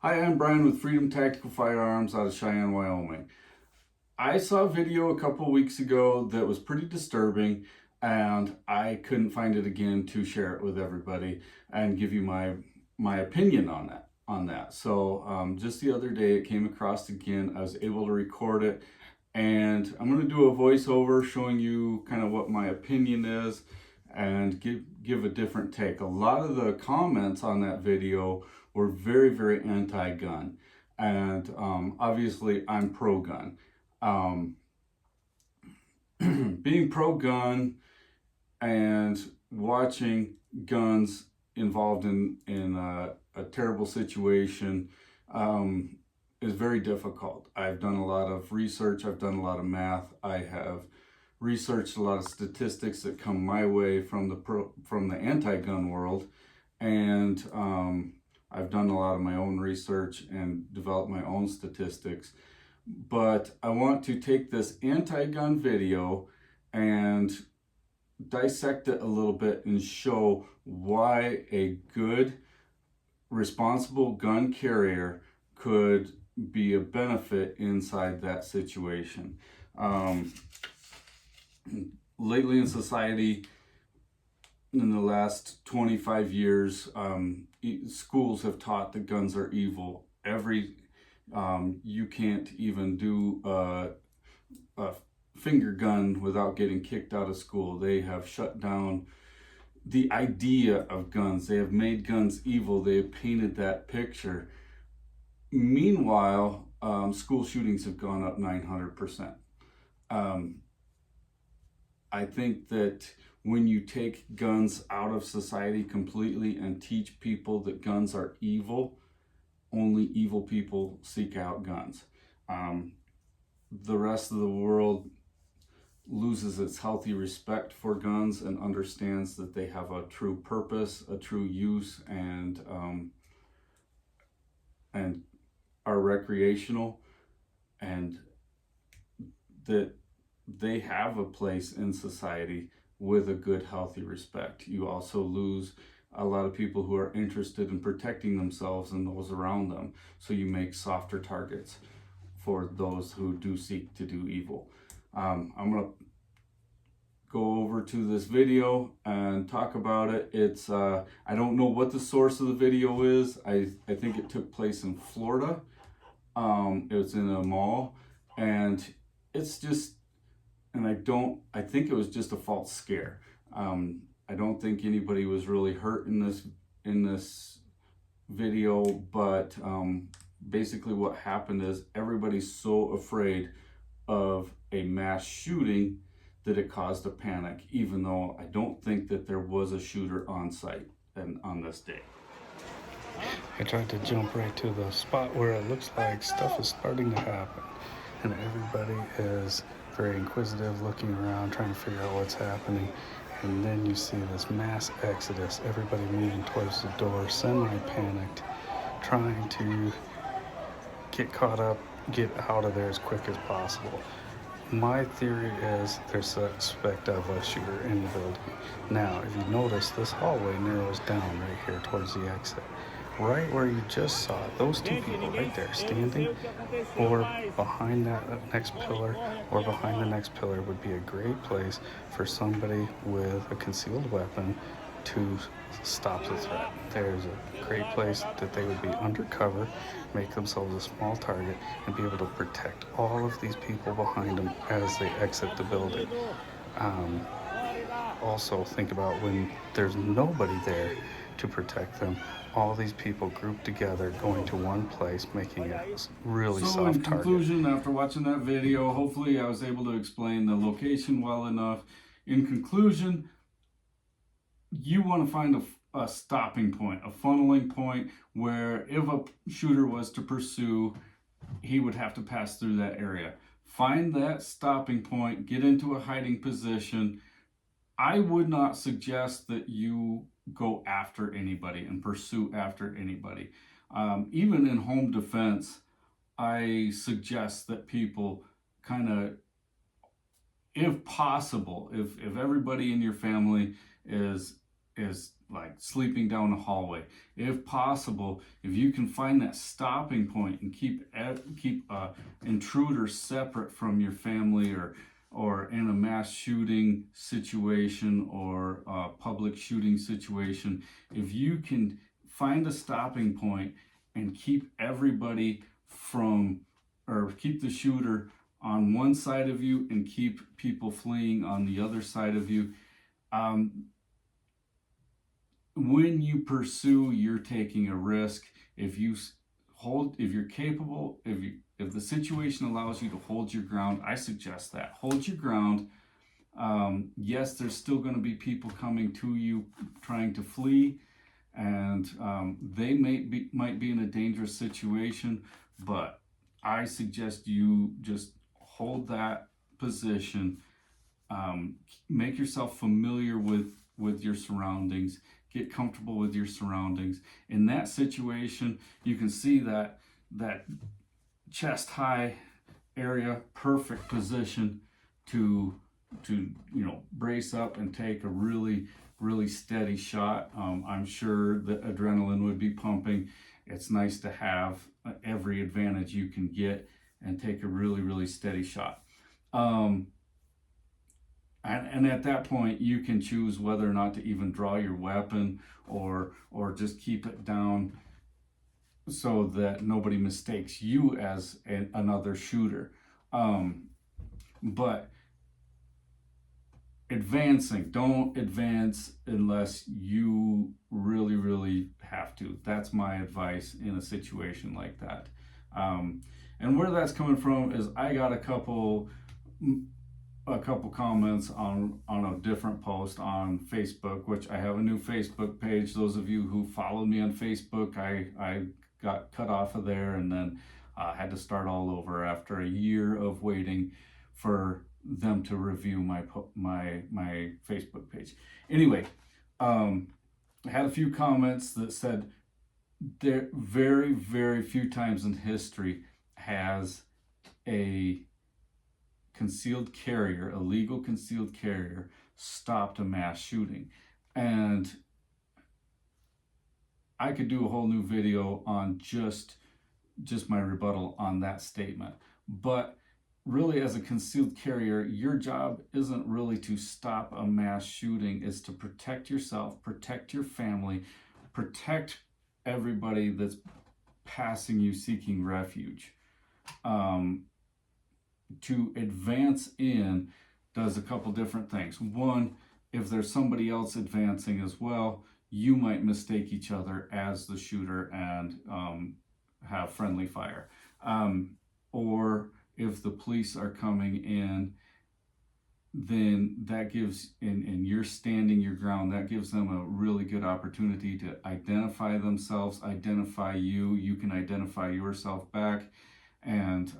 Hi, I'm Brian with Freedom Tactical Firearms out of Cheyenne, Wyoming. I saw a video a couple weeks ago that was pretty disturbing, and I couldn't find it again to share it with everybody and give you my opinion on that. So just the other day it came across again. I was able to record it, and I'm going to do a voiceover showing you kind of what my opinion is and give a different take. A lot of the comments on that video were very anti-gun, and obviously I'm pro-gun. Um, being pro-gun and watching guns involved in a terrible situation is very difficult. I've done a lot of research, I've done a lot of math, I have researched a lot of statistics that come my way from the anti-gun world, and I've done a lot of my own research and developed my own statistics. But I want to take this anti-gun video and dissect it a little bit and show why a good, responsible gun carrier could be a benefit inside that situation. Lately in society, in the last 25 years, schools have taught that guns are evil. You can't even do a finger gun without getting kicked out of school. They have shut down the idea of guns. They have made guns evil. They have painted that picture. Meanwhile, school shootings have gone up 900%. I think that when you take guns out of society completely and teach people that guns are evil, only evil people seek out guns. The rest of the world loses its healthy respect for guns and understands that they have a true purpose, a true use, and are recreational, and that they have a place in society with a good, healthy respect. You also lose a lot of people who are interested in protecting themselves and those around them. So you make softer targets for those who do seek to do evil. I'm going to go over to this video and talk about it. It's I don't know what the source of the video is. I think it took place in Florida. It was in a mall, and it's just, and I think it was just a false scare. I don't think anybody was really hurt in this video, but basically what happened is everybody's so afraid of a mass shooting that it caused a panic, even though I don't think that there was a shooter on site and on this day. I tried to jump right to the spot where it looks like stuff is starting to happen, and everybody is very inquisitive, looking around, trying to figure out what's happening. And then you see this mass exodus, everybody moving towards the door, semi-panicked, trying to get caught up, get out of there as quick as possible. My theory is there's suspect of a shooter in the building. Now, if you notice, this hallway narrows down right here towards the exit. Right where you just saw it, those two people right there standing, or behind that next pillar, or behind the next pillar would be a great place for somebody with a concealed weapon to stop the threat. There's a great place that they would be undercover, make themselves a small target, and be able to protect all of these people behind them as they exit the building. Also think about when there's nobody there to protect them, all these people grouped together going to one place, making it really soft target. So in conclusion, after watching that video, hopefully I was able to explain the location well enough. In conclusion, you want to find a stopping point, a funneling point, where if a shooter was to pursue, he would have to pass through that area. Find that stopping point, get into a hiding position. I would not suggest that you go after anybody and pursue after anybody. Even in home defense, I suggest that people kind of, if possible, if everybody in your family is like sleeping down the hallway. If possible, if you can find that stopping point and keep intruders separate from your family, or in a mass shooting situation or a public shooting situation, if you can find a stopping point and keep everybody from, or keep the shooter on one side of you and keep people fleeing on the other side of you, um, when you pursue, you're taking a risk. If you if you're capable, if the situation allows you to hold your ground, I suggest that. Hold your ground. Yes, there's still going to be people coming to you trying to flee, and they might be in a dangerous situation, but I suggest you just hold that position. Make yourself familiar with your surroundings. Get comfortable with your surroundings. In that situation, you can see that chest high area, perfect position to brace up and take a really steady shot. I'm sure the adrenaline would be pumping. It's nice to have every advantage you can get and take a really steady shot. And at that point, you can choose whether or not to even draw your weapon, or just keep it down so that nobody mistakes you as another shooter. But don't advance unless you really have to. That's my advice in a situation like that. And where that's coming from is I got a couple comments on a different post on Facebook, which I have a new Facebook page. Those of you who followed me on Facebook, I got cut off of there, and then had to start all over after a year of waiting for them to review my Facebook page. Anyway, I had a few comments that said there very few times in history has a illegal concealed carrier stopped a mass shooting. And I could do a whole new video on just my rebuttal on that statement. But really, as a concealed carrier, your job isn't really to stop a mass shooting. It's to protect yourself, protect your family, protect everybody that's passing you seeking refuge. To advance in does a couple different things. One, if there's somebody else advancing as well, you might mistake each other as the shooter and have friendly fire. Or if the police are coming in, then that gives, and you're standing your ground, that gives them a really good opportunity to identify themselves, identify you. You can identify yourself back, and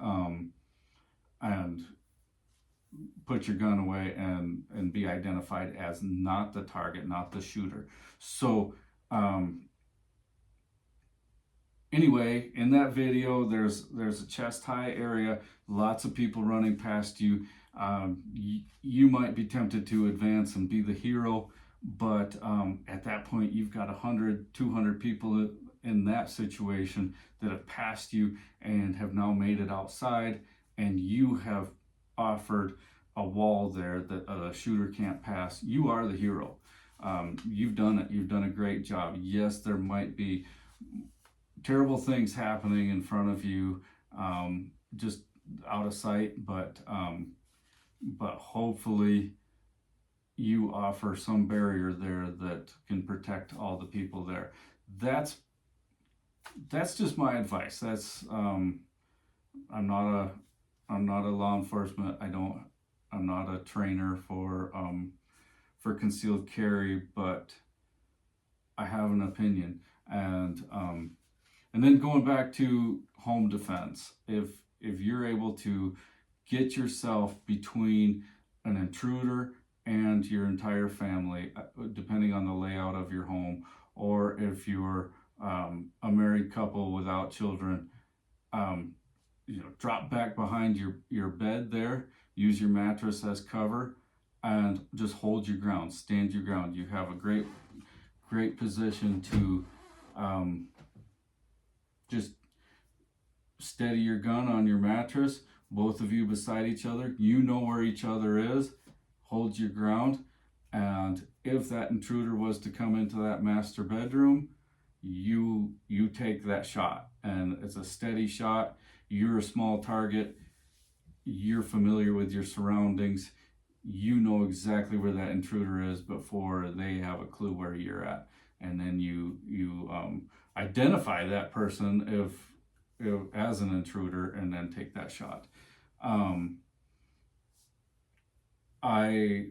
put your gun away and be identified as not the target, not the shooter. So anyway, in that video, there's a chest high area, lots of people running past you. You might be tempted to advance and be the hero, but at that point, you've got 100, 200 people in that situation that have passed you and have now made it outside, and you have offered a wall there that a shooter can't pass. You are the hero. You've done it. You've done a great job. Yes, there might be terrible things happening in front of you, just out of sight, but hopefully you offer some barrier there that can protect all the people there. That's just my advice. That's I'm not a law enforcement. I'm not a trainer for concealed carry, but I have an opinion. And then going back to home defense, if you're able to get yourself between an intruder and your entire family, depending on the layout of your home, or if you're a married couple without children, drop back behind your bed there, use your mattress as cover, and just hold your ground, stand your ground. You have a great position to just steady your gun on your mattress, both of you beside each other. You know where each other is, hold your ground, and if that intruder was to come into that master bedroom, you take that shot, and it's a steady shot. You're a small target, you're familiar with your surroundings, you know exactly where that intruder is before they have a clue where you're at, and then you identify that person if as an intruder, and then take that shot. I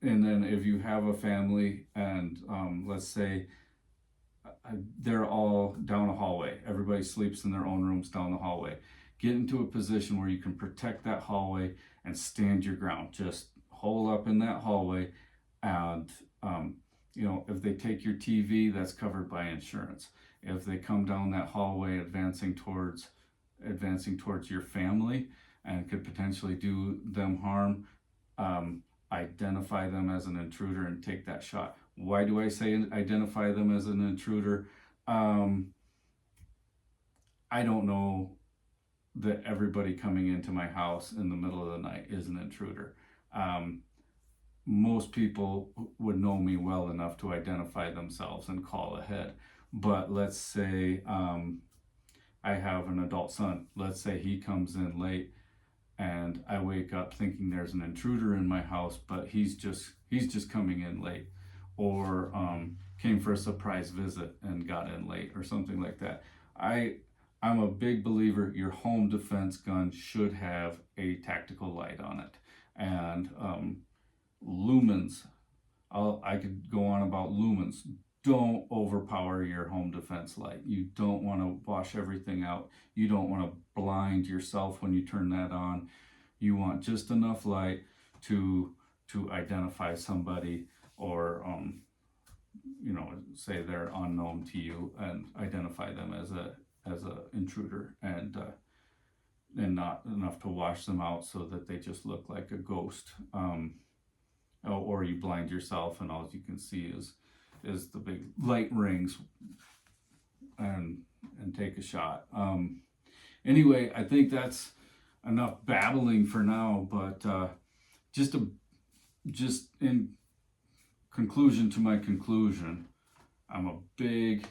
and then if you have a family, and let's say they're all down a hallway, everybody sleeps in their own rooms down the hallway, get into a position where you can protect that hallway and stand your ground. Just hole up in that hallway, and if they take your TV, that's covered by insurance. If they come down that hallway advancing towards your family and could potentially do them harm, identify them as an intruder and take that shot. Why do I say identify them as an intruder? I don't know that everybody coming into my house in the middle of the night is an intruder. Most people would know me well enough to identify themselves and call ahead. But let's say I have an adult son. Let's say he comes in late, and I wake up thinking there's an intruder in my house, but he's just coming in late, or came for a surprise visit and got in late, or something like that. I'm a big believer your home defense gun should have a tactical light on it, and lumens. I could go on about lumens. Don't overpower your home defense light. You don't want to wash everything out. You don't want to blind yourself when you turn that on. You want just enough light to identify somebody, or say they're unknown to you, and identify them as a intruder, and not enough to wash them out so that they just look like a ghost. Or you blind yourself and all you can see is the big light rings, and take a shot. Anyway, I think that's enough babbling for now, but just in conclusion to my conclusion, I'm a big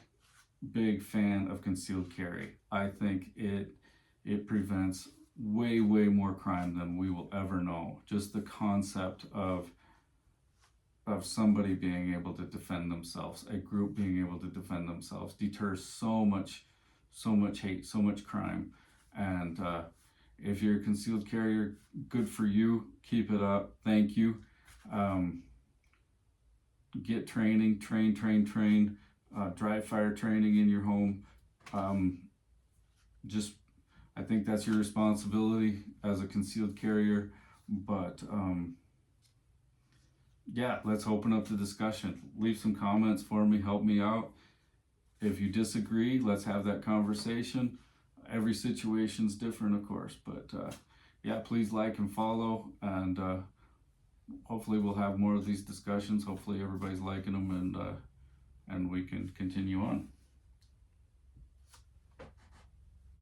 fan of concealed carry. I think it prevents way more crime than we will ever know. Just the concept of somebody being able to defend themselves, a group being able to defend themselves, deters so much hate, so much crime. And if you're a concealed carrier, good for you. Keep it up. Thank you. Get training, train. Dry fire training in your home. I think that's your responsibility as a concealed carrier. But yeah, let's open up the discussion. Leave some comments for me, help me out. If you disagree, let's have that conversation. Every situation's different, of course, but yeah, please like and follow, and hopefully we'll have more of these discussions. Hopefully everybody's liking them, and we can continue on.